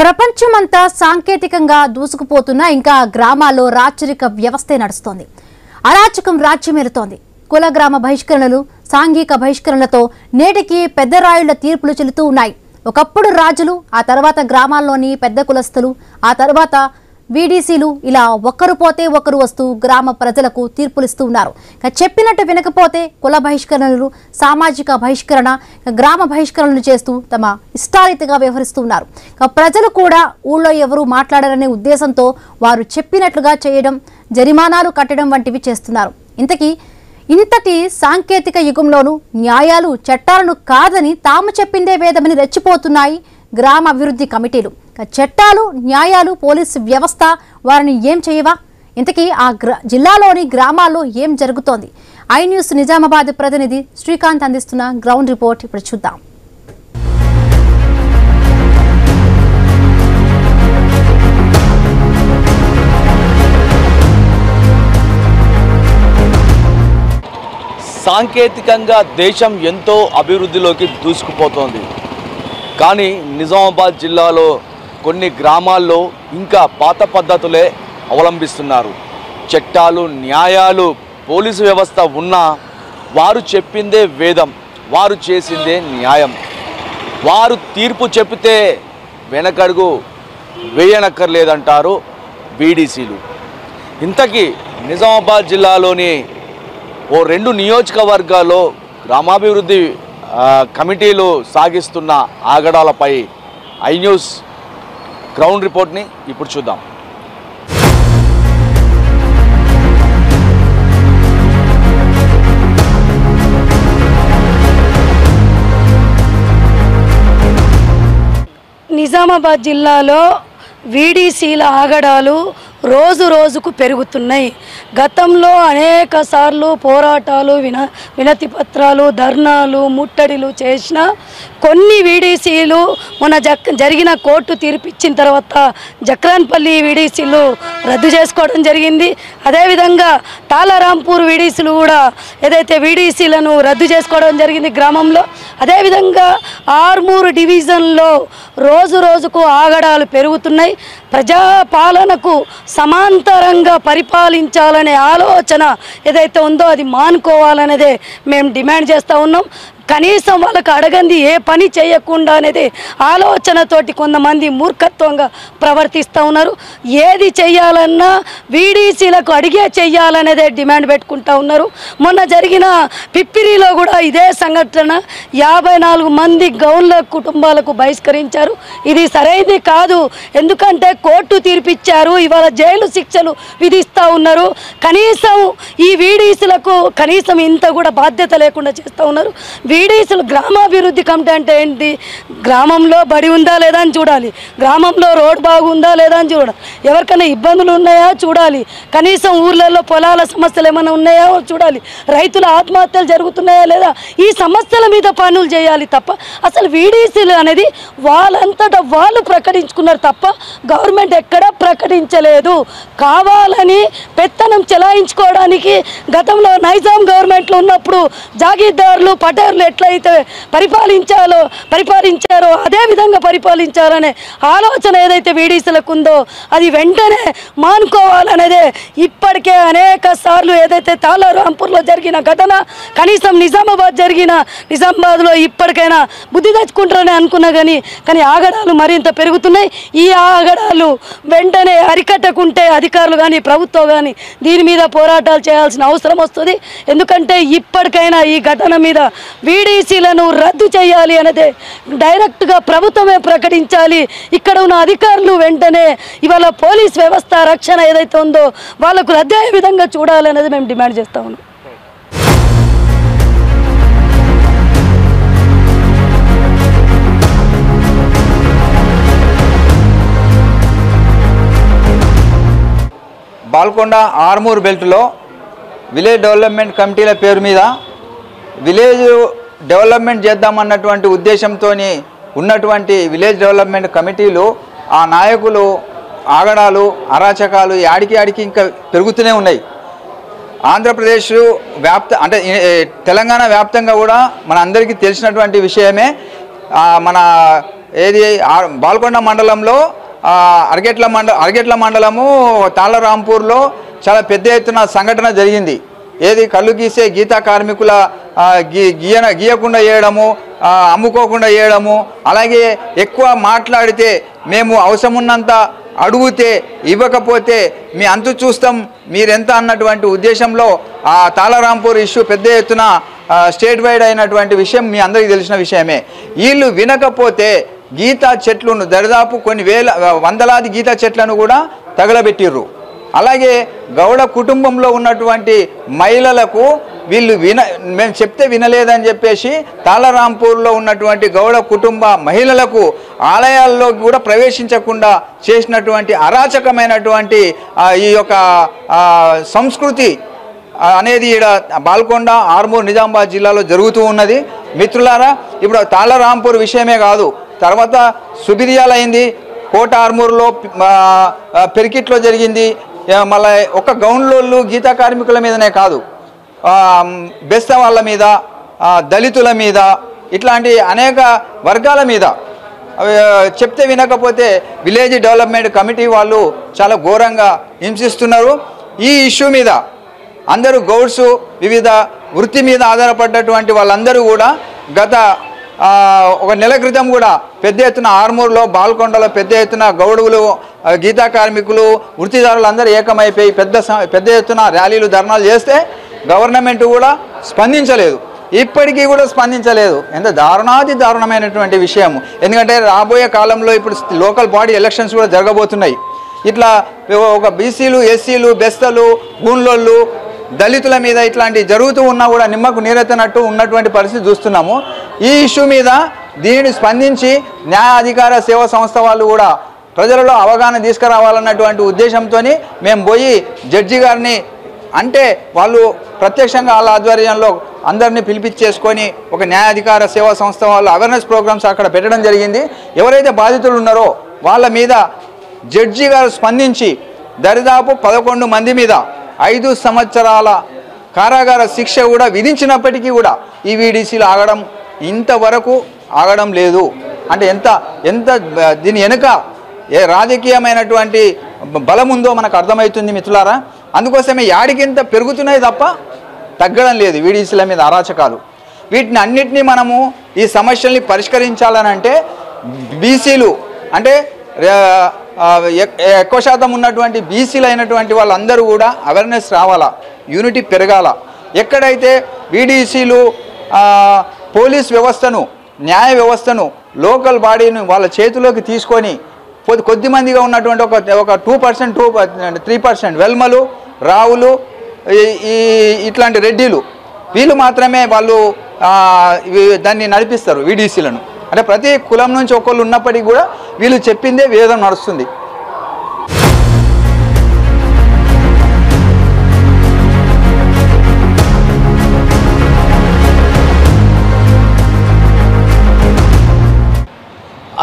ప్రపంచమంతా సాంకేతికంగా దూసుకుపోతున్న ఇంకా గ్రామాల్లో రాచరిక వ్యవస్థే నడుస్తోంది. అరాచకం రాజ్యమేలుతోంది. కుల గ్రామ బహిష్కరణలు, సాంఘిక బహిష్కరణలతో నేటికి పెద్ద రాయుళ్ల తీర్పులు చెల్లుతూ ఉన్నాయి. ఒకప్పుడు రాజులు, ఆ తర్వాత గ్రామాల్లోని పెద్ద కులస్తులు, ఆ తర్వాత వీడీసీలు, ఇలా ఒక్కరు పోతే ఒకరు వస్తూ గ్రామ ప్రజలకు తీర్పులిస్తూ ఉన్నారు. చెప్పినట్టు వినకపోతే కుల బహిష్కరణలు, సామాజిక బహిష్కరణ, గ్రామ బహిష్కరణలు చేస్తూ తమ ఇష్టారీతిగా వ్యవహరిస్తూ ఉన్నారు. ప్రజలు కూడా ఊళ్ళో ఎవరూ మాట్లాడారనే ఉద్దేశంతో వారు చెప్పినట్లుగా చేయడం, జరిమానాలు కట్టడం వంటివి చేస్తున్నారు. ఇంతటి సాంకేతిక యుగంలోనూ న్యాయాలు, చట్టాలను కాదని తాము చెప్పిందే వేదమని రెచ్చిపోతున్నాయి గ్రామ అభివృద్ధి కమిటీలు. చట్టాలు, న్యాయాలు, పోలీసు వ్యవస్థ వారిని ఏం చేయవా? ఆ జిల్లాలోని గ్రామాల్లో ఏం జరుగుతోంది? ఐ న్యూస్ నిజామాబాద్ ప్రతినిధి శ్రీకాంత్ అందిస్తున్న గ్రౌండ్ రిపోర్ట్ ఇప్పుడు చూద్దాం. సాంకేతికంగా దేశం ఎంతో అభివృద్ధిలోకి దూసుకుపోతోంది. కానీ నిజామాబాద్ జిల్లాలో కొన్ని గ్రామాల్లో ఇంకా పాత పద్ధతులే అవలంబిస్తున్నారు. చట్టాలు, న్యాయాలు, పోలీసు వ్యవస్థ ఉన్నా వారు చెప్పిందే వేదం, వారు చేసిందే న్యాయం. వారు తీర్పు చెబితే వెనకడుగు వేయనక్కర్లేదంటారు వీడీసీలు. నిజామాబాద్ జిల్లాలోని ఓ 2 నియోజకవర్గాల్లో గ్రామాభివృద్ధి కమిటీలు సాగిస్తున్న ఆగడాలపై ఐ న్యూస్ గ్రౌండ్ రిపోర్ట్ని ఇప్పుడు చూద్దాం. నిజామాబాద్ జిల్లాలో వీడీసీల ఆగడాలు రోజు రోజుకు పెరుగుతున్నాయి. గతంలో అనేక సార్లు పోరాటాలు, వినతి పత్రాలు, ధర్నాలు, ముట్టడిలు చేసిన కొన్ని వీడీసీలు మొన్న జరిగిన కోర్టు తీర్పు ఇచ్చిన తర్వాత జక్రాన్పల్లి వీడీసీలు రద్దు చేసుకోవడం జరిగింది. అదేవిధంగా తాళరాంపూర్ వీడీసీలు కూడా ఏదైతే వీడీసీలను రద్దు చేసుకోవడం జరిగింది గ్రామంలో. అదేవిధంగా ఆర్మూరు డివిజన్లో రోజు రోజుకు ఆగడాలు పెరుగుతున్నాయి. ప్రజాపాలనకు సమాంతరంగా పరిపాలించాలనే ఆలోచన ఏదైతే ఉందో అది మానుకోవాలనేదే మేము డిమాండ్ చేస్తూ ఉన్నాం. కనీసం వాళ్ళకు అడగంది ఏ పని చేయకుండా అనేది ఆలోచనతోటి కొంతమంది మూర్ఖత్వంగా ప్రవర్తిస్తూ ఉన్నారు. ఏది చెయ్యాలన్నా వీడీసీలకు అడిగే చెయ్యాలనేదే డిమాండ్ పెట్టుకుంటూ ఉన్నారు. మొన్న జరిగిన పిప్పిరిలో కూడా ఇదే సంఘటన. 54 మంది గౌన్ల కుటుంబాలకు బహిష్కరించారు. ఇది సరైనది కాదు. ఎందుకంటే కోర్టు తీర్పిచ్చారు, ఇవాళ జైలు శిక్షలు విధిస్తూ ఉన్నారు. కనీసం ఈ వీడీసీలకు కనీసం ఇంత కూడా బాధ్యత లేకుండా చేస్తూ ఉన్నారు. వీడీసీలు గ్రామాభివృద్ధి కమిటీ అంటే ఏంటి? గ్రామంలో బడి ఉందా లేదా అని చూడాలి, గ్రామంలో రోడ్ బాగుందా లేదా అని చూడాలి, ఎవరికైనా ఇబ్బందులు ఉన్నాయా చూడాలి, కనీసం ఊర్లలో పొలాల సమస్యలు ఏమైనా ఉన్నాయా చూడాలి, రైతుల ఆత్మహత్యలు జరుగుతున్నాయా లేదా, ఈ సమస్యల మీద పనులు చేయాలి తప్ప అసలు వీడీసీలు అనేది వాళ్ళంతటా వాళ్ళు ప్రకటించుకున్నారు తప్ప గవర్నమెంట్ ఎక్కడా ప్రకటించలేదు. కావాలని పెత్తనం చెలాయించుకోవడానికి గతంలో నైజాం గవర్నమెంట్లో ఉన్నప్పుడు జాగీర్దారులు, పటేర్లు ఎట్లయితే పరిపాలించారో అదే విధంగా పరిపాలించాలనే ఆలోచన ఏదైతే వీడీసీలకు ఉందో అది వెంటనే మానుకోవాలనేదే ఇప్పటికే అనేక సార్లు ఏదైతే తాళరాంపూర్లో జరిగిన ఘటన, కనీసం నిజామాబాద్లో ఇప్పటికైనా బుద్ధి తెచ్చుకుంటారని అనుకున్నా కానీ ఆగడాలు మరింత పెరుగుతున్నాయి. ఈ ఆగడాలు వెంటనే అరికట్టకుంటే అధికారులు కానీ ప్రభుత్వం కానీ దీని మీద పోరాటాలు చేయాల్సిన అవసరం వస్తుంది. ఎందుకంటే ఇప్పటికైనా ఈ ఘటన మీద వీడీసీలను రద్దు చేయాలి అనేది డైరెక్ట్గా ప్రభుత్వమే ప్రకటించాలి. ఇక్కడ ఉన్న అధికారులు వెంటనే ఇవాళ పోలీస్ వ్యవస్థ రక్షణ ఏదైతే ఉందో వాళ్ళకు రద్దు అయ్యే విధంగా చూడాలనేది మేము డిమాండ్ చేస్తా ఉన్నాం. బాల్కొండ ఆర్మూర్ బెల్ట్లో విలేజ్ డెవలప్మెంట్ కమిటీల పేరు మీద విలేజ్ డెవలప్మెంట్ చేద్దామన్నటువంటి ఉద్దేశంతో ఉన్నటువంటి విలేజ్ డెవలప్మెంట్ కమిటీలు, ఆ నాయకులు ఆగడాలు, అరాచకాలు యాడికి ఇంకా పెరుగుతూనే ఉన్నాయి. ఆంధ్రప్రదేశ్ అంటే తెలంగాణ వ్యాప్తంగా కూడా మన అందరికీ తెలిసినటువంటి విషయమే. మన ఏది బాల్కొండ మండలంలో అరగెట్ల మండలము తాళరాంపూర్లో చాలా పెద్ద ఎత్తున సంఘటన జరిగింది. ఏది కళ్ళు గీసే గీతా కార్మికుల గీయకుండా చేయడము, అమ్ముకోకుండా చేయడము, అలాగే ఎక్కువ మాట్లాడితే మేము అవసరమున్నంత అడుగుతే ఇవ్వకపోతే మీ అంతు చూస్తాం మీరెంత అన్నటువంటి ఉద్దేశంలో ఆ తాళరాంపూర్ ఇష్యూ పెద్ద ఎత్తున స్టేట్ వైడ్ అయినటువంటి విషయం మీ అందరికీ తెలిసిన విషయమే. వీళ్ళు వినకపోతే గీతా చెట్లను దాదాపు కొన్ని వందలాది గీతా చెట్లను కూడా తగలబెట్టిర్రు. అలాగే గౌడ కుటుంబంలో ఉన్నటువంటి మహిళలకు వీళ్ళు మేము చెప్తే వినలేదని చెప్పేసి తాళరాంపూర్లో ఉన్నటువంటి గౌడ కుటుంబ మహిళలకు ఆలయాల్లో కూడా ప్రవేశించకుండా చేసినటువంటి అరాచకమైనటువంటి ఈ యొక్క సంస్కృతి అనేది ఇక్కడ బాల్కొండ, ఆర్మూర్, నిజామాబాద్ జిల్లాలో జరుగుతూ ఉన్నది. మిత్రులారా, ఇప్పుడు తాళరాంపూర్ విషయమే కాదు, తర్వాత సుబిరియాలైంది, కోట ఆర్మూర్లో పెరికిట్లో జరిగింది. మళ్ళీ ఒక గౌన్లోళ్ళు గీతా కార్మికుల మీదనే కాదు, బెస్త వాళ్ళ మీద, దళితుల మీద, ఇట్లాంటి అనేక వర్గాల మీద చెప్తే వినకపోతే విలేజ్ డెవలప్మెంట్ కమిటీ వాళ్ళు చాలా ఘోరంగా హింసిస్తున్నారు. ఈ ఇష్యూ మీద అందరూ గౌడ్స్, వివిధ వృత్తి మీద ఆధారపడ్డటువంటి వాళ్ళందరూ కూడా గత ఒక నెల క్రితం కూడా పెద్ద ఎత్తున ఆర్మూర్లో, బాల్కొండలో పెద్ద ఎత్తున గౌడులు, గీతా కార్మికులు, వృత్తిదారులు అందరూ ఏకమైపోయి పెద్ద ఎత్తున ర్యాలీలు, ధర్నాలు చేస్తే గవర్నమెంట్ కూడా స్పందించలేదు, ఇప్పటికీ కూడా స్పందించలేదు. ఎంత దారుణమైనటువంటి విషయం. ఎందుకంటే రాబోయే కాలంలో ఇప్పుడు లోకల్ బాడీ ఎలక్షన్స్ కూడా జరగబోతున్నాయి. ఇట్లా ఒక బీసీలు, ఎస్సీలు, బెస్తలు, గూన్లోళ్ళు, దళితుల మీద ఇట్లాంటి జరుగుతూ ఉన్నా కూడా నిమ్మకు నీరెత్తనట్టు ఉన్నటువంటి పరిస్థితి చూస్తున్నాము. ఈ ఇష్యూ మీద దీనిని స్పందించి న్యాయ అధికార సేవా సంస్థ వాళ్ళు కూడా ప్రజలలో అవగాహన తీసుకురావాలన్నటువంటి ఉద్దేశంతో మేము పోయి జడ్జి గారిని, అంటే వాళ్ళు ప్రత్యక్షంగా వాళ్ళ ఆధ్వర్యంలో అందరినీ పిలిపించేసుకొని ఒక న్యాయాధికార సేవా సంస్థ వాళ్ళు అవేర్నెస్ ప్రోగ్రామ్స్ అక్కడ పెట్టడం జరిగింది. ఎవరైతే బాధితులు ఉన్నారో వాళ్ళ మీద జడ్జి గారు స్పందించి దరిదాపు 11 మంది మీద 5 సంవత్సరాల కారాగార శిక్ష కూడా విధించినప్పటికీ కూడా ఈ వీడీసీలు ఇంతవరకు ఆగడం లేదు. అంటే ఎంత దీని వెనుక ఏ రాజకీయమైనటువంటి బలం ఉందో మనకు అర్థమవుతుంది మిత్రులారా. అందుకోసమే యాడికింత పెరుగుతున్నాయి తప్ప తగ్గడం లేదు వీడీసీల మీద అరాచకాలు. వీటిని అన్నిటినీ మనము ఈ సమస్యల్ని పరిష్కరించాలనంటే బీసీలు, అంటే ఎక్కువ శాతం ఉన్నటువంటి బీసీలు అయినటువంటి వాళ్ళందరూ కూడా అవేర్నెస్ రావాలా, యూనిటీ పెరగాల. ఎక్కడైతే వీడీసీలు పోలీస్ వ్యవస్థను, న్యాయ వ్యవస్థను, లోకల్ బాడీని వాళ్ళ చేతిలోకి తీసుకొని కొద్దిమందిగా ఉన్నటువంటి ఒక 2%, 3% వెల్మలు, రావులు, ఇట్లాంటి రెడ్డిలు, వీళ్ళు మాత్రమే వాళ్ళు దాన్ని నడిపిస్తారు వీడీసీలను. అంటే ప్రతి కులం నుంచి ఒకళ్ళు ఉన్నప్పటికీ కూడా వీళ్ళు చెప్పిందే వేదం నడుస్తుంది.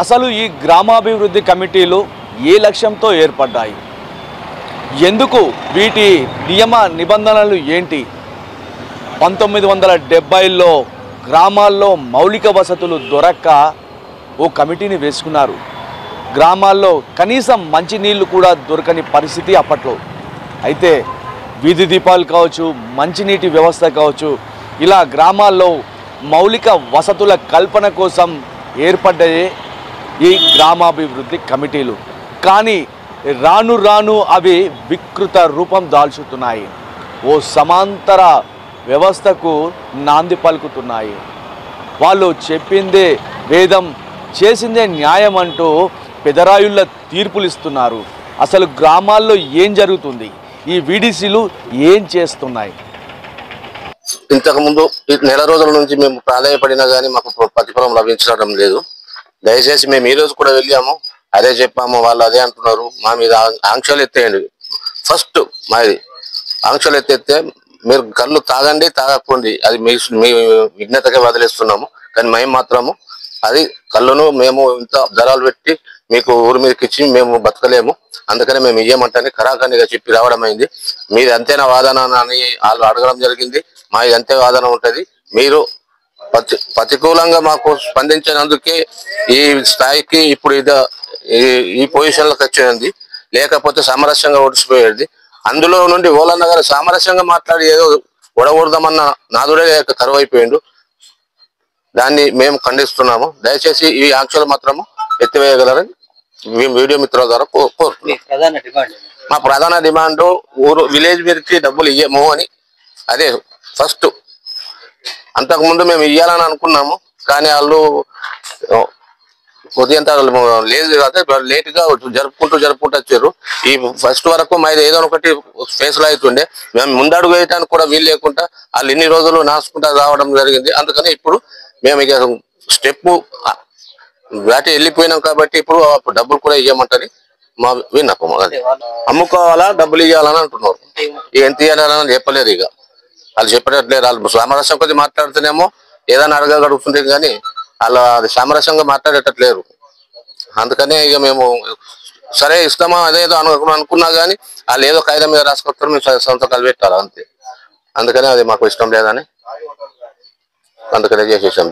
అసలు ఈ గ్రామాభివృద్ధి కమిటీలు ఏ లక్ష్యంతో ఏర్పడ్డాయి, ఎందుకు, వీటి నియమ నిబంధనలు ఏంటి? 1970లో గ్రామాల్లో మౌలిక వసతులు దొరక్క ఓ కమిటీని వేసుకున్నారు. గ్రామాల్లో కనీసం మంచినీళ్ళు కూడా దొరకని పరిస్థితి అప్పట్లో. అయితే వీధి దీపాలు కావచ్చు, మంచినీటి వ్యవస్థ కావచ్చు, ఇలా గ్రామాల్లో మౌలిక వసతుల కల్పన కోసం ఏర్పడ్డాయి ఈ గ్రామాభివృద్ధి కమిటీలు. కానీ రాను రాను అవి వికృత రూపం దాల్చుతున్నాయి, ఓ సమాంతర వ్యవస్థకు నాంది పలుకుతున్నాయి. వాళ్ళు చెప్పిందే వేదం, చేసిందే న్యాయం అంటూ పెదరాయుళ్ళ తీర్పులు ఇస్తున్నారు. అసలు గ్రామాల్లో ఏం జరుగుతుంది, ఈ వీడీసీలు ఏం చేస్తున్నాయి? ఇంతకుముందు నెల రోజుల నుంచి మేము ప్రాధాన్యపడినా కానీ మాకు ప్రతిఫలం లభించడం లేదు. దయచేసి మేము ఈ రోజు కూడా వెళ్ళాము, అదే చెప్పాము, వాళ్ళు అదే అంటున్నారు. మా మీద ఆంక్షలు ఎత్తేయండి. ఫస్ట్ మాది ఆంక్షలు ఎత్తేస్తే మీరు కళ్ళు తాగండి, తాగకండి, అది మీ విఘ్నతగా వదిలేస్తున్నాము. కానీ మేము మాత్రము అది కళ్ళును మేము ఇంత ధరలు పెట్టి మీకు ఊరి మీదకి ఇచ్చి మేము బతకలేము, అందుకని మేము ఇయ్యమంటే ఖరాఖండిగా చెప్పి రావడం అయింది. మీది అంతేనా వాదన అని వాళ్ళు అడగడం జరిగింది. మాది అంతే వాదన ఉంటుంది. మీరు ప్రతికూలంగా మాకు స్పందించినందుకే ఈ స్థాయికి ఇప్పుడు ఈ పొజిషన్లోకి వచ్చింది. లేకపోతే సామరస్యంగా ఓడిసిపోయేది. అందులో నుండి ఓలన్న గారు సామరస్యంగా మాట్లాడి ఏదో ఓడగొడదామన్న నాదుడే కరువైపోయిండు. దాన్ని మేము ఖండిస్తున్నాము. దయచేసి ఈ ఆంక్షలు మాత్రము ఎత్తివేయగలరని వీడియో మిత్రుల ద్వారా కోరుతున్నాం. మా ప్రధాన డిమాండ్ విలేజ్ మీదకి డబ్బులు ఇయ్యము అని. అదే ఫస్ట్. అంతకుముందు మేము ఇయ్యాలని అనుకున్నాము, కానీ వాళ్ళు కొద్దింత లేదు అదే లేట్ గా జరుపుకుంటూ వచ్చారు. ఈ ఫస్ట్ వరకు మాది ఏదో ఒకటి ఫేస్లో అవుతుండే. మేము ముందడుగు వేయడానికి కూడా వీలు లేకుండా వాళ్ళు ఇన్ని రోజులు నాసుకుంటా రావడం జరిగింది. అందుకని ఇప్పుడు మేము ఇక స్టెప్ దాటి వెళ్ళిపోయినాం కాబట్టి ఇప్పుడు డబ్బులు కూడా ఇవ్వమంటని మా విన్నపం. అమ్ముకోవాలా డబ్బులు ఇవ్వాలని అంటున్నారు. ఎంత ఇవ్వాలని చెప్పలేరు. ఇక వాళ్ళు చెప్పేటట్లేరు. వాళ్ళు సామరస్యం కొద్ది మాట్లాడుతూనేమో ఏదైనా అడగగలుగుతుంది, కానీ వాళ్ళు అది సామరస్యంగా మాట్లాడేటట్లేరు. అందుకనే ఇక మేము సరే ఇస్తామా అదేదో అనుకున్నా కానీ వాళ్ళు ఏదో కాగితం మీద రాసుకొస్తారు, మేము సంతకాలు పెట్టాలి అంతే. అందుకనే అది మాకు ఇష్టం లేదని అందుకనే చేసేసాం.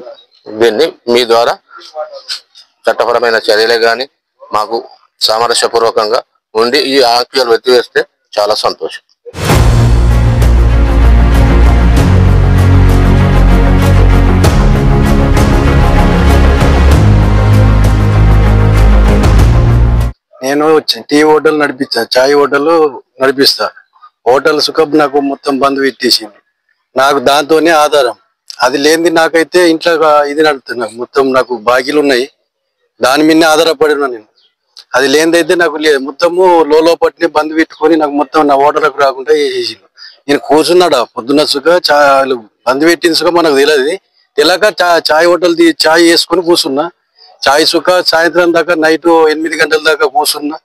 దీన్ని మీ ద్వారా చట్టపరమైన చర్యలే కానీ మాకు సామరస్యపూర్వకంగా ఉండి ఈ ఆంక్షలు ఎత్తివేస్తే చాలా సంతోషం. నేను టీ హోటల్ నడిపిస్తా, చాయ్ హోటల్ నడిపిస్తా. హోటల్ సుఖం నాకు మొత్తం బంద్ పెట్టేసింది. నాకు దాంతోనే ఆధారం. అది లేనిది నాకైతే ఇంట్లో ఇది నడుపుతున్నా. మొత్తం నాకు బాకీలు ఉన్నాయి, దాని మీదనే ఆధారపడి ఉన్నా నేను. అది లేనిదైతే నాకు లేదు. మొత్తము లోపటిని బంద్ పెట్టుకొని నాకు మొత్తం నా హోటల్కి రాకుండా చేసేసిండు. నేను కూర్చున్నాడా పొద్దున్న సుఖ బంద్ పెట్టిన సుఖ మనకు తెలియదు. తెలక చాయ్ హోటల్ చాయ్ వేసుకొని కూర్చున్నా. చాయ్ సుఖ సాయంత్రం దాకా నైట్ 8 గంటల దాకా కూర్చున్నా.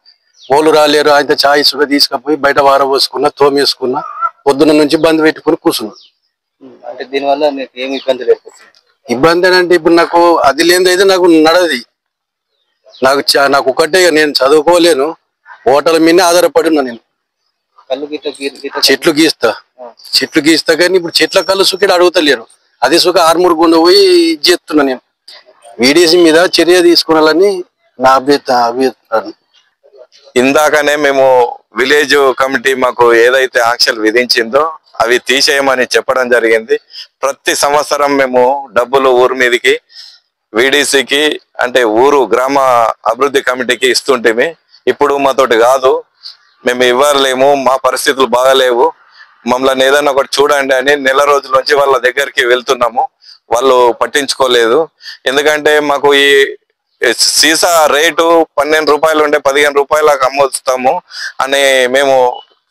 ఓళ్ళు రాలేరు. అయితే చాయ్ సుఖ తీసుకుపోయి బయట వారబోసుకున్నా, తోమేసుకున్నా. పొద్దున్న నుంచి బంద్ పెట్టుకుని కూర్చున్నా. అంటే దీనివల్ల మీకు ఏమి ఇబ్బంది లేదు? ఇబ్బంది అంటే ఇప్పుడు నాకు అది లేనిది అయితే నాకు నడది. నాకు ఒకటే, నేను చదువుకోలేను, హోటల్ మీదనే ఆధారపడి ఉన్నా. నేను చెట్లు గీస్తా కానీ ఇప్పుడు చెట్ల కళ్ళు సుఖేడు అడుగుతలేరు. అది సుఖ ఆర్మూర్ గుండా పోయి చేస్తున్నా. నేను వీడియోస్ మీద చర్య తీసుకోవాలని నా అభ్యర్థన. ఇందాకనే మేము విలేజ్ కమిటీ మాకు ఏదైతే ఆంక్షలు విధించిందో అవి తీసేయమని చెప్పడం జరిగింది. ప్రతి సంవత్సరం మేము డబ్బులు ఊరు మీదకి వీడీసీకి అంటే ఊరు గ్రామ అభివృద్ధి కమిటీకి ఇస్తుంటేమి. ఇప్పుడు మాతోటి కాదు, మేము ఇవ్వలేము, మా పరిస్థితులు బాగాలేవు, మమ్మల్ని ఏదైనా ఒకటి చూడండి అని నెల రోజుల నుంచి వాళ్ళ దగ్గరికి వెళ్తున్నాము. వాళ్ళు పట్టించుకోలేదు. ఎందుకంటే మాకు ఈ సీసా రేటు 12 రూపాయలు ఉండే 15 రూపాయలకు అమ్ముతాము అని మేము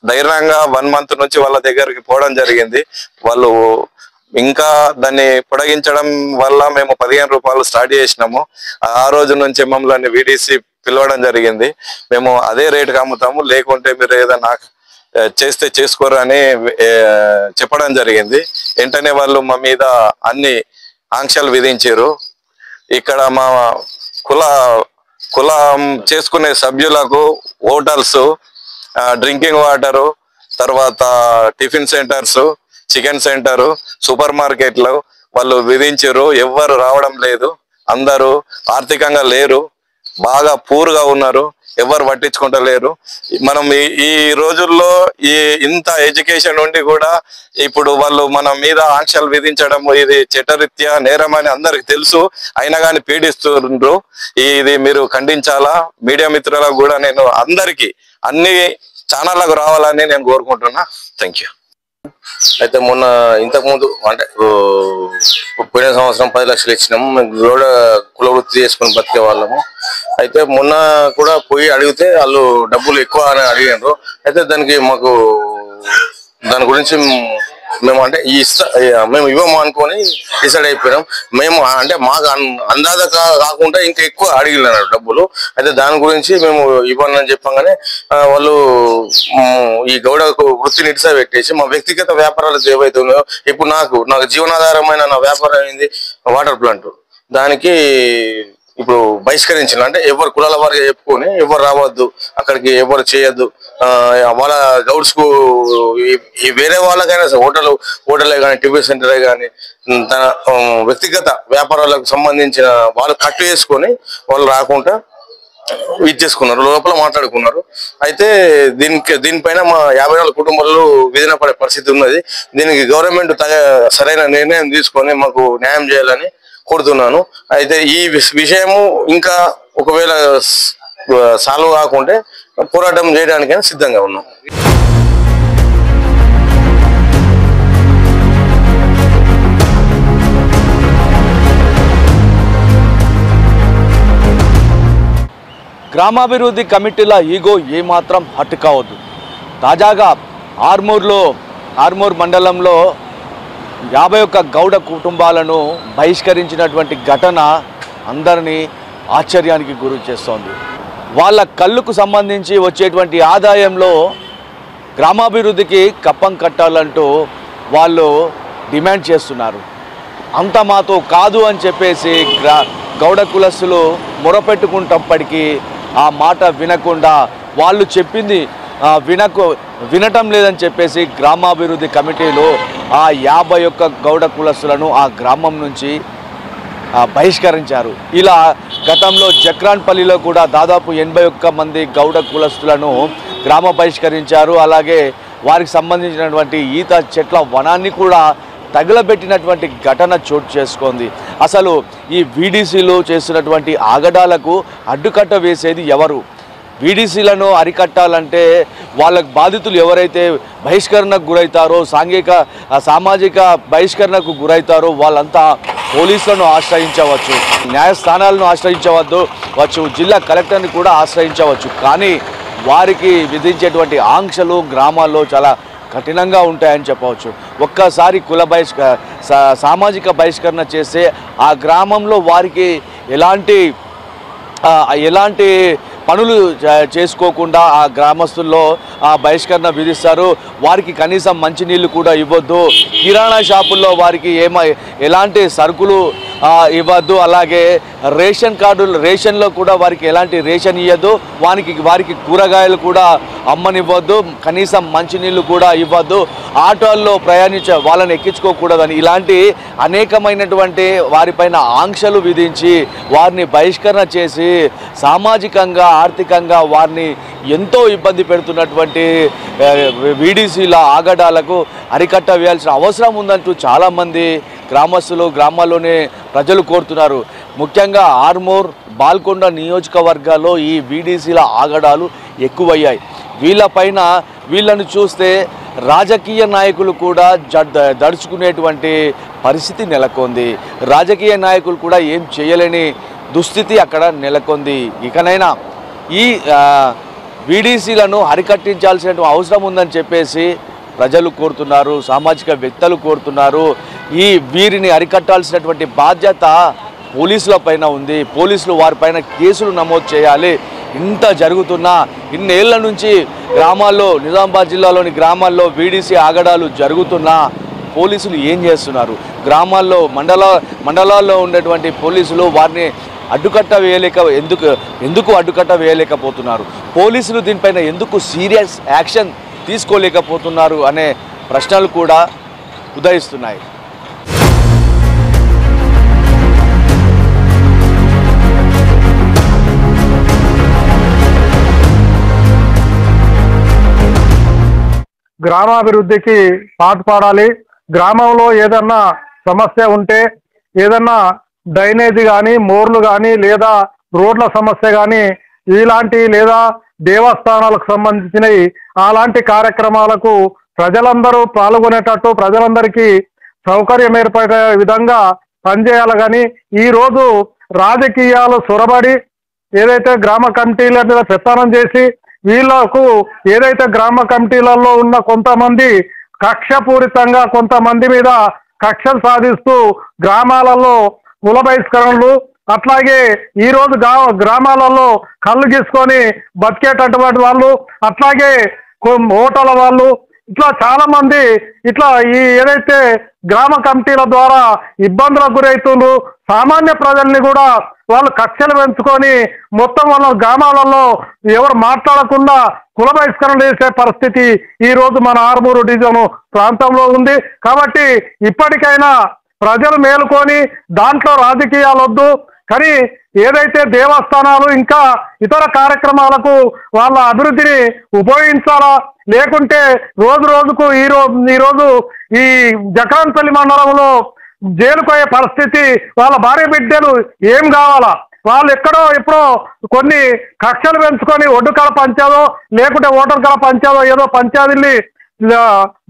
ధైర్యంగా 1 మంత్ నుంచి వాళ్ళ దగ్గరికి పోవడం జరిగింది. వాళ్ళు ఇంకా దాన్ని పొడిగించడం వల్ల మేము 15 రూపాయలు స్టార్ట్ చేసినాము. ఆ రోజు నుంచి మమ్మల్ని వీడీసీ పిలవడం జరిగింది. మేము అదే రేటుకి అమ్ముతాము, లేకుంటే మీరు ఏదైనా చేస్తే చేసుకోరు అని చెప్పడం జరిగింది. వెంటనే వాళ్ళు మా మీద అన్ని ఆంక్షలు విధించారు. ఇక్కడ మా కులం చేసుకునే సభ్యులకు హోటల్స్, డ్రింకింగ్ వాటరు, తర్వాత tiffin centres, chicken centre, super మార్కెట్లు వాళ్ళు విధించారు. ఎవ్వరు రావడం లేదు. అందరూ ఆర్థికంగా లేరు, బాగా పూర్గా ఉన్నారు, ఎవరు పట్టించుకుంటలేరు. మనం ఈ రోజుల్లో ఇంత ఎడ్యుకేషన్ ఉండి కూడా ఇప్పుడు వాళ్ళు మన మీద ఆంక్షలు విధించడం ఇది చట్టరీత్యా నేరం అని అందరికి తెలుసు, అయినా కానీ పీడిస్తుండ్రు. ఇది మీరు ఖండించాలా. మీడియా మిత్రులకు కూడా నేను అందరికీ అన్ని ఛానళ్లకు రావాలని నేను కోరుకుంటున్నా. Thank you. అయితే మొన్న ఇంతకుముందు అంటే పోయిన సంవత్సరం 10 లక్షలు ఇచ్చినాము. మేము కూడా కుల వృత్తి చేసుకుని బతికే వాళ్ళము. అయితే మొన్న కూడా పోయి అడిగితే వాళ్ళు డబ్బులు ఎక్కువ అని అడిగారు. అయితే దాని గురించి మేము అంటే మేము ఇవ్వము అనుకొని డిసైడ్ అయిపోయినాం. మేము అంటే మాకు అందాజ కాకుండా ఇంకా ఎక్కువ అడిగినారు డబ్బులు. అయితే దాని గురించి మేము ఇవ్వను అని చెప్పగానే వాళ్ళు ఈ గౌడ వృత్తిని ఇడిసా పెట్టేసి మా వ్యక్తిగత వ్యాపారాలు ఏవైతే ఉన్నాయో, ఇప్పుడు నాకు జీవనాధారమైన నా వ్యాపారం అయింది వాటర్ ప్లాంట్. దానికి ఇప్పుడు బహిష్కరించిన అంటే ఎవరు కులాల వారిగా చెప్పుకొని ఎవరు రావద్దు అక్కడికి, ఎవరు చేయొద్దు. వాళ్ళ గౌడ్స్ కు వేరే వాళ్ళకైనా హోటలే కానీ, టిఫిన్ సెంటరే కానీ, తన వ్యక్తిగత వ్యాపారాలకు సంబంధించిన వాళ్ళు కట్టు చేసుకొని వాళ్ళు రాకుండా ఇచ్చేసుకున్నారు, లోపల మాట్లాడుకున్నారు. అయితే దీనిపైన మా 54 కుటుంబాలు విధిన పడే పరిస్థితి ఉన్నది. దీనికి గవర్నమెంట్ సరైన నిర్ణయం తీసుకొని మాకు న్యాయం చేయాలని కోరుతున్నాను. అయితే ఈ విషయము ఇంకా ఒకవేళ సాల్వ్ కాకుంటే పోరాటం చేయడానికైనా సిద్ధంగా ఉన్నాం. గ్రామాభివృద్ధి కమిటీల ఈగో ఏమాత్రం హట్ కావద్దు. తాజాగా ఆర్మూర్ మండలంలో 51 గౌడ కుటుంబాలను బహిష్కరించినటువంటి ఘటన అందరినీ ఆశ్చర్యానికి గురి చేస్తోంది. వాళ్ళ కళ్ళకు సంబంధించి వచ్చేటువంటి ఆదాయంలో గ్రామాభివృద్ధికి కప్పం కట్టాలంటూ వాళ్ళు డిమాండ్ చేస్తున్నారు. అంత మాతో కాదు అని చెప్పేసి గౌడ కులస్తులు మొరపెట్టుకుంటప్పటికీ ఆ మాట వినకుండా వాళ్ళు చెప్పింది వినటం లేదని చెప్పేసి గ్రామాభివృద్ధి కమిటీలు ఆ 51 గౌడ కులస్తులను ఆ గ్రామం నుంచి బహిష్కరించారు. ఇలా గతంలో జక్రాన్పల్లిలో కూడా దాదాపు 81 మంది గౌడ కులస్తులను గ్రామ బహిష్కరించారు. అలాగే వారికి సంబంధించినటువంటి ఈత చెట్ల వనాన్ని కూడా తగలబెట్టినటువంటి ఘటన చోటు చేసుకుంది. అసలు ఈ వీడీసీలు చేస్తున్నటువంటి ఆగడాలకు అడ్డుకట్ట వేసేది ఎవరు? వీడీసీలను అరికట్టాలంటే వాళ్ళకు బాధితులు ఎవరైతే బహిష్కరణకు గురవుతారో, సామాజిక బహిష్కరణకు గురవుతారో వాళ్ళంతా పోలీసులను ఆశ్రయించవచ్చు, న్యాయస్థానాలను ఆశ్రయించవచ్చు, జిల్లా కలెక్టర్ని కూడా ఆశ్రయించవచ్చు. కానీ వారికి విధించేటువంటి ఆంక్షలు గ్రామాల్లో చాలా కఠినంగా ఉంటాయని చెప్పవచ్చు. ఒక్కసారి సామాజిక బహిష్కరణ చేస్తే ఆ గ్రామంలో వారికి ఎలాంటి పనులు చేసుకోకుండా ఆ గ్రామస్తుల్లో ఆ బహిష్కరణ విధిస్తారు. వారికి కనీసం మంచినీళ్ళు కూడా ఇవ్వద్దు. కిరాణా షాపుల్లో వారికి ఎలాంటి సరుకులు ఇవ్వద్దు. అలాగే రేషన్లో కూడా వారికి ఎలాంటి రేషన్ ఇవ్వద్దు. వారికి కూరగాయలు కూడా అమ్మనివ్వద్దు. కనీసం మంచినీళ్ళు కూడా ఇవ్వద్దు. ఆటోల్లో వాళ్ళని ఎక్కించుకోకూడదని ఇలాంటి అనేకమైనటువంటి వారిపైన ఆంక్షలు విధించి వారిని బహిష్కరణ చేసి సామాజికంగా, ఆర్థికంగా వారిని ఎంతో ఇబ్బంది పెడుతున్నటువంటి వీడీసీల ఆగడాలకు అరికట్ట వేయాల్సిన అవసరం ఉందంటూ చాలామంది గ్రామస్తులు, గ్రామాల్లోనే ప్రజలు కోరుతున్నారు. ముఖ్యంగా ఆర్మూర్, బాల్కొండ నియోజకవర్గాల్లో ఈ వీడీసీల ఆగడాలు ఎక్కువయ్యాయి. వీళ్ళను చూస్తే రాజకీయ నాయకులు కూడా దడుచుకునేటువంటి పరిస్థితి నెలకొంది. రాజకీయ నాయకులు కూడా ఏం చేయలేని దుస్థితి అక్కడ నెలకొంది. ఇకనైనా ఈ వీడీసీలను అరికట్టించాల్సిన అవసరం ఉందని చెప్పేసి ప్రజలు కోరుతున్నారు, సామాజిక వ్యక్తులు కోరుతున్నారు. వీరిని అరికట్టాల్సినటువంటి బాధ్యత పోలీసుల పైన ఉంది. పోలీసులు వారిపైన కేసులు నమోదు చేయాలి. ఇంత జరుగుతున్నా, ఇన్నేళ్ల నుంచి గ్రామాల్లో, నిజామాబాద్ జిల్లాలోని గ్రామాల్లో వీడీసీ ఆగడాలు జరుగుతున్నా పోలీసులు ఏం చేస్తున్నారు? గ్రామాల్లో, మండలాల్లో ఉన్నటువంటి పోలీసులు వారిని ఎందుకు అడ్డుకట్ట వేయలేకపోతున్నారు? పోలీసులు దీనిపైన ఎందుకు సీరియస్ యాక్షన్ తీసుకోలేకపోతున్నారు అనే ప్రశ్నలు కూడా ఉదయిస్తున్నాయి. గ్రామాభివృద్ధికి పాటుపడాలి. గ్రామంలో ఏదన్నా సమస్య ఉంటే, ఏదన్నా డ్రైనేజీ కానీ, మోర్లు కానీ, లేదా రోడ్ల సమస్య కానీ, ఇలాంటి లేదా దేవస్థానాలకు సంబంధించినవి అలాంటి కార్యక్రమాలకు ప్రజలందరూ పాల్గొనేటట్టు, ప్రజలందరికీ సౌకర్యం ఏర్పడే విధంగా పనిచేయాలి. కానీ ఈరోజు రాజకీయాలు సొరబడి ఏదైతే గ్రామ కమిటీల మీద పెత్తనం చేసి వీళ్లకు ఏదైతే గ్రామ కమిటీలలో ఉన్న కొంతమంది కక్షపూరితంగా కొంతమంది మీద కక్షలు సాధిస్తూ గ్రామాలలో కుల బహిష్కరణలు, అట్లాగే ఈరోజు గ్రామాలలో కళ్ళు గీసుకొని బతికేటటువంటి వాళ్ళు, అట్లాగే ఓటల వాళ్ళు, ఇట్లా చాలా మంది ఇట్లా ఈ ఏదైతే గ్రామ కమిటీల ద్వారా ఇబ్బందులకు గురవుతుండ్రు, సామాన్య ప్రజల్ని కూడా వాళ్ళు కక్షలు పెంచుకొని మొత్తం వాళ్ళ గ్రామాలలో ఎవరు మాట్లాడకుండా కుల బహిష్కరణ చేసే పరిస్థితి ఈ రోజు మన ఆర్మూరు డివిజన్ ప్రాంతంలో ఉంది. కాబట్టి ఇప్పటికైనా ప్రజలు మేలుకొని దాంట్లో రాజకీయాలు వద్దు, కానీ ఏదైతే దేవస్థానాలు ఇంకా ఇతర కార్యక్రమాలకు వాళ్ళ అభివృద్ధిని ఉపయోగించాలా, లేకుంటే రోజు రోజుకు ఈరోజు ఈ జక్రాన్పల్లి మండలంలో జైలుకోయే పరిస్థితి, వాళ్ళ భార్య బిడ్డలు ఏం కావాలా, వాళ్ళు ఎప్పుడో కొన్ని కక్షలు పెంచుకొని ఒడ్డు కళ పంచాదో లేకుంటే ఓటర్ కళ పంచాదో ఏదో పంచాయతీని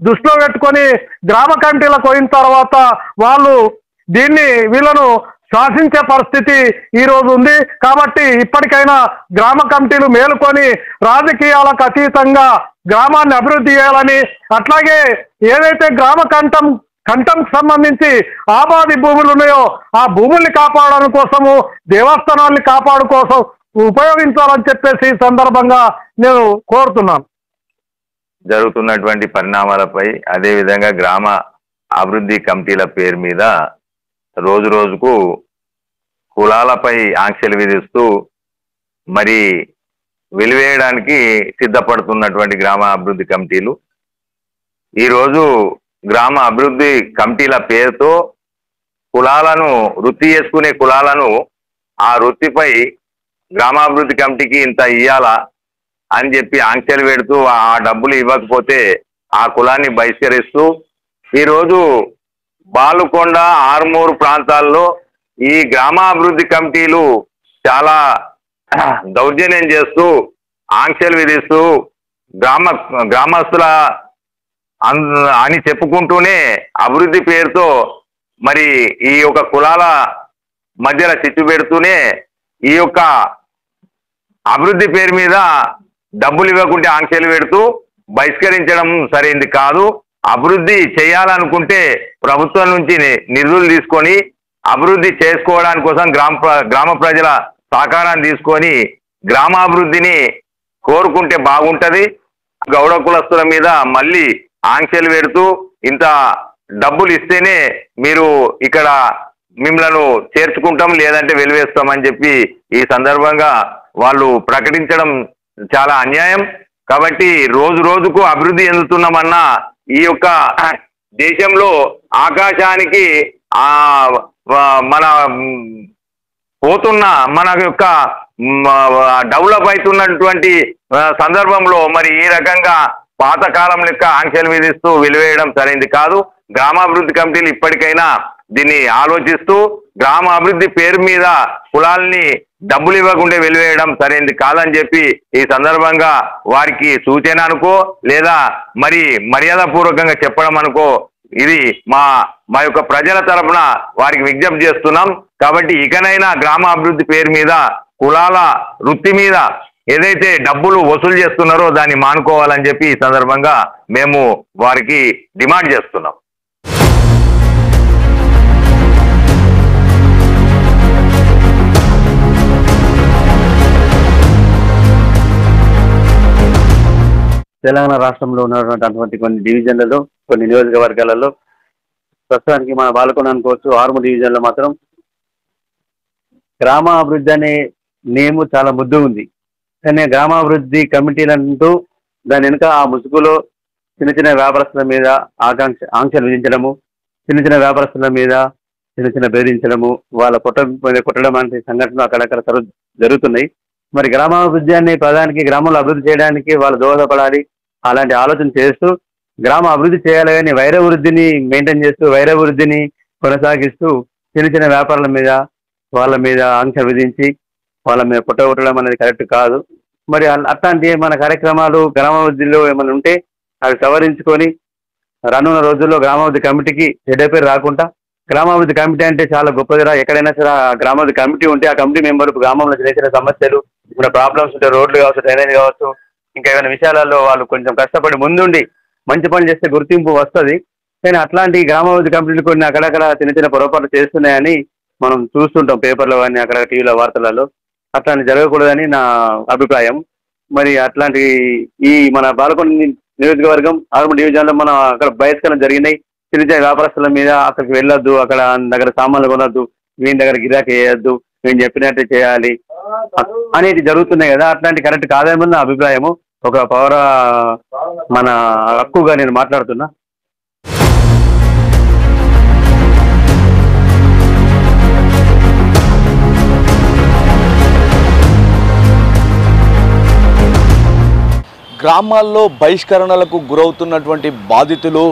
దృష్టిలో పెట్టుకొని గ్రామ కమిటీలకు పోయిన తర్వాత వాళ్ళు వీళ్ళను శాసించే పరిస్థితి ఈ రోజు ఉంది. కాబట్టి ఇప్పటికైనా గ్రామ కమిటీలు మేలుకొని రాజకీయాలకు అతీతంగా గ్రామాన్ని అభివృద్ధి చేయాలని, అట్లాగే ఏదైతే గ్రామ కంఠంకి సంబంధించి ఆబాది భూములు ఉన్నాయో ఆ భూముల్ని కాపాడడం కోసము దేవస్థానాల్ని కాపాడు కోసం ఉపయోగించాలని చెప్పేసి ఈ సందర్భంగా నేను కోరుతున్నాను. జరుగుతున్నటువంటి పరిణామాలపై అదేవిధంగా గ్రామ అభివృద్ధి కమిటీల పేరు మీద రోజు రోజుకు కులాలపై ఆంక్షలు విధిస్తూ మరి వెలివేయడానికి సిద్ధపడుతున్నటువంటి గ్రామ అభివృద్ధి కమిటీలు ఈరోజు గ్రామ అభివృద్ధి కమిటీల పేరుతో కులాలను వృత్తి చేసుకునే కులాలను ఆ వృత్తిపై గ్రామాభివృద్ధి కమిటీకి ఇంత ఇయ్యాలా అని చెప్పి ఆంక్షలు పెడుతూ ఆ డబ్బులు ఇవ్వకపోతే ఆ కులాన్ని బహిష్కరిస్తూ ఈరోజు బాలుకొండ ఆర్మూరు ప్రాంతాల్లో ఈ గ్రామాభివృద్ధి కమిటీలు చాలా దౌర్జన్యం చేస్తూ ఆంక్షలు విధిస్తూ గ్రామస్తుల అని చెప్పుకుంటూనే అభివృద్ధి పేరుతో మరి ఈ యొక్క కులాల మధ్యలో చిచ్చు పెడుతూనే ఈ యొక్క అభివృద్ధి పేరు మీద డబ్బులు ఇవ్వకుంటే ఆంక్షలు పెడుతూ బహిష్కరించడం సరైంది కాదు. అభివృద్ధి చేయాలనుకుంటే ప్రభుత్వం నుంచి నిధులు తీసుకొని అభివృద్ధి చేసుకోవడానికి కోసం గ్రామ ప్రజల సహకారాన్ని తీసుకొని గ్రామాభివృద్ధిని కోరుకుంటే బాగుంటది. గౌడ కులస్తుల మీద మళ్ళీ ఆంక్షలు పెడుతూ ఇంత డబ్బులు ఇస్తేనే మీరు ఇక్కడ మిమ్మల్ని చేర్చుకుంటాం లేదంటే వెలివేస్తామని చెప్పి ఈ సందర్భంగా వాళ్ళు ప్రకటించడం చాలా అన్యాయం. కాబట్టి రోజు రోజుకు అభివృద్ధి చెందుతున్నామన్నా ఈ యొక్క దేశంలో ఆకాశానికి మన పోతున్న మన యొక్క డెవలప్ అవుతున్నటువంటి సందర్భంలో మరి ఈ రకంగా పాతకాలం లెక్క ఆంక్షలు విధిస్తూ వెలివేయడం సరైంది కాదు. గ్రామాభివృద్ధి కమిటీలు ఇప్పటికైనా దీన్ని ఆలోచిస్తూ గ్రామ అభివృద్ధి పేరు మీద కులాల్ని డబ్బులు ఇవ్వకుండా వెలివేయడం సరైంది కాదని చెప్పి ఈ సందర్భంగా వారికి సూచన అనుకో లేదా మరి మర్యాదపూర్వకంగా చెప్పడం అనుకో ఇది మా యొక్క ప్రజల తరపున వారికి విజ్ఞప్తి చేస్తున్నాం. కాబట్టి ఇకనైనా గ్రామ అభివృద్ధి పేరు మీద కులాల వృత్తి మీద ఏదైతే డబ్బులు వసూలు చేస్తున్నారో దాన్ని మానుకోవాలని చెప్పి ఈ సందర్భంగా మేము వారికి డిమాండ్ చేస్తున్నాం. తెలంగాణ రాష్ట్రంలో ఉన్నటువంటి కొన్ని డివిజన్లలో కొన్ని నియోజకవర్గాలలో ప్రస్తుతానికి మన బాలకొండ అనుకోవచ్చు ఆర్మూరు డివిజన్లో మాత్రం గ్రామాభివృద్ధి అనే నేము చాలా ముద్దు ఉంది. కానీ గ్రామాభివృద్ధి కమిటీలంటూ దాని వెనుక ఆ ముసుగులో చిన్న చిన్న వ్యాపారస్తుల మీద ఆంక్షలు విధించడము, చిన్న చిన్న వ్యాపారస్తుల మీద చిన్న బెదిరించడము, వాళ్ళ కొట్టడం వంటి సంఘటనలు అక్కడక్కడ జరుగుతున్నాయి. మరి గ్రామాభివృద్ధి అనే పదానికి గ్రామంలో అభివృద్ధి చేయడానికి వాళ్ళు దోహదపడాలి అలాంటి ఆలోచన చేస్తూ గ్రామ అభివృద్ధి చేయాలి కానీ వైర వృద్ధిని మెయింటైన్ చేస్తూ వైర వృద్ధిని కొనసాగిస్తూ చిన్న చిన్న వ్యాపారాల మీద వాళ్ళ మీద ఆంక్ష విధించి వాళ్ళ మీద కొట్టగొట్టడం అనేది కరెక్ట్ కాదు. మరి అట్లాంటి మన కార్యక్రమాలు గ్రామాభివృద్ధిలో ఏమైనా ఉంటే అవి సవరించుకొని రానున్న రోజుల్లో గ్రామాభివృద్ధి కమిటీకి చెడ్డ పేరు రాకుండా గ్రామాభివృద్ధి కమిటీ అంటే చాలా గొప్పదిరా, ఎక్కడైనా సరే గ్రామాభివృద్ధి కమిటీ ఉంటే ఆ కమిటీ మెంబర్ గ్రామంలో చిన్న చిన్న సమస్యలు ఇప్పుడు ప్రాబ్లమ్స్ ఉంటే రోడ్లు కావచ్చు డ్రైనేజ్ కావచ్చు ఇంకా ఏమైనా విషయాలలో వాళ్ళు కొంచెం కష్టపడి ముందుండి మంచి పని చేస్తే గుర్తింపు వస్తుంది. కానీ అట్లాంటి గ్రామాభివృద్ధి కమిటీలు కొన్ని అక్కడక్కడ చిన్న చిన్న పొరపాట్లు చేస్తున్నాయని మనం చూస్తుంటాం పేపర్లో కానీ అక్కడ టీవీలో వార్తలలో. అట్లాంటి జరగకూడదని నా అభిప్రాయం. మరి అట్లాంటి ఈ మన బాలకొండ నియోజకవర్గం ఆర్మూరు డివిజన్లో మనం అక్కడ బహిష్కరణ జరిగినాయి. చిన్న చిన్న వ్యాపారస్తుల మీద అక్కడికి వెళ్ళొద్దు, అక్కడ దగ్గర సామాన్లు కొనొద్దు, వీని దగ్గర గిరాకీ వేయొద్దు, మేము చెప్పినట్టు చేయాలి అనేది జరుగుతున్నాయి కదా. అట్లాంటి కరెక్ట్ కాదేమో నా అభిప్రాయము. ఒక పౌర మన హక్కుగా నేను మాట్లాడుతున్నా. గ్రామాల్లో బహిష్కరణలకు గురవుతున్నటువంటి బాధితులు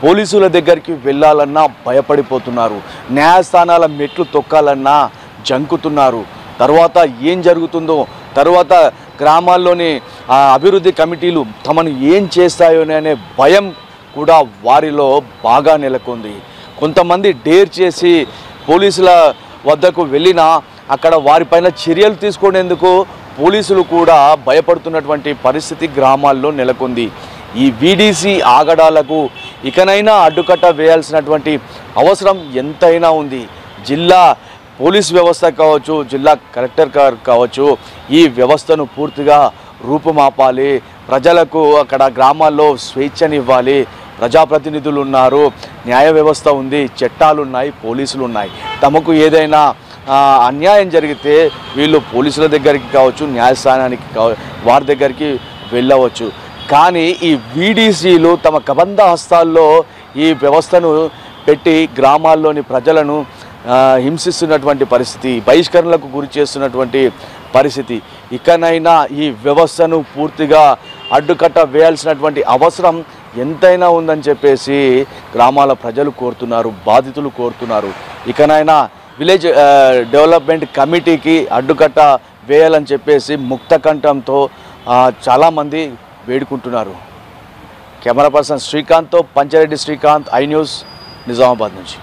పోలీసుల దగ్గరికి వెళ్ళాలన్నా భయపడిపోతున్నారు. న్యాయస్థానాల మెట్లు తొక్కాలన్నా జంకుతున్నారు. తర్వాత ఏం జరుగుతుందో, తర్వాత గ్రామాల్లోని అభివృద్ధి కమిటీలు తమను ఏం చేస్తాయోననే భయం కూడా వారిలో బాగా నెలకొంది. కొంతమంది డేర్ చేసి పోలీసుల వద్దకు వెళ్ళినా అక్కడ వారిపైన చర్యలు తీసుకునేందుకు పోలీసులు కూడా భయపడుతున్నటువంటి పరిస్థితి గ్రామాల్లో నెలకొంది. ఈ వీడీసీ ఆగడాలకు ఇకనైనా అడ్డుకట్ట వేయాల్సినటువంటి అవసరం ఎంతైనా ఉంది. జిల్లా పోలీస్ వ్యవస్థ కావచ్చు, జిల్లా కలెక్టర్ గారు కావచ్చు, ఈ వ్యవస్థను పూర్తిగా రూపుమాపాలి. ప్రజలకు అక్కడ గ్రామాల్లో స్వేచ్ఛనివ్వాలి. ప్రజాప్రతినిధులు ఉన్నారు, న్యాయ వ్యవస్థ ఉంది, చట్టాలు ఉన్నాయి, పోలీసులు ఉన్నాయి. తమకు ఏదైనా అన్యాయం జరిగితే వీళ్ళు పోలీసుల దగ్గరికి కావచ్చు, న్యాయస్థానానికి వారి దగ్గరికి వెళ్ళవచ్చు. కానీ ఈ వీడీసీలు తమ కబంధ హస్తాల్లో ఈ వ్యవస్థను పెట్టి గ్రామాల్లోని ప్రజలను హింసిస్తున్నటువంటి పరిస్థితి, బహిష్కరణలకు గురి చేస్తున్నటువంటి పరిస్థితి. ఇకనైనా ఈ వ్యవస్థను పూర్తిగా అడ్డుకట్ట వేయాల్సినటువంటి అవసరం ఎంతైనా ఉందని చెప్పేసి గ్రామాల ప్రజలు కోరుతున్నారు, బాధితులు కోరుతున్నారు. ఇకనైనా విలేజ్ డెవలప్మెంట్ కమిటీకి అడ్డుకట్ట వేయాలని చెప్పేసి ముక్త కంఠంతో చాలామంది వేడుకుంటున్నారు. కెమెరా పర్సన్ శ్రీకాంత్తో పంచారెడ్డి శ్రీకాంత్, ఐ న్యూస్, నిజామాబాద్ నుంచి.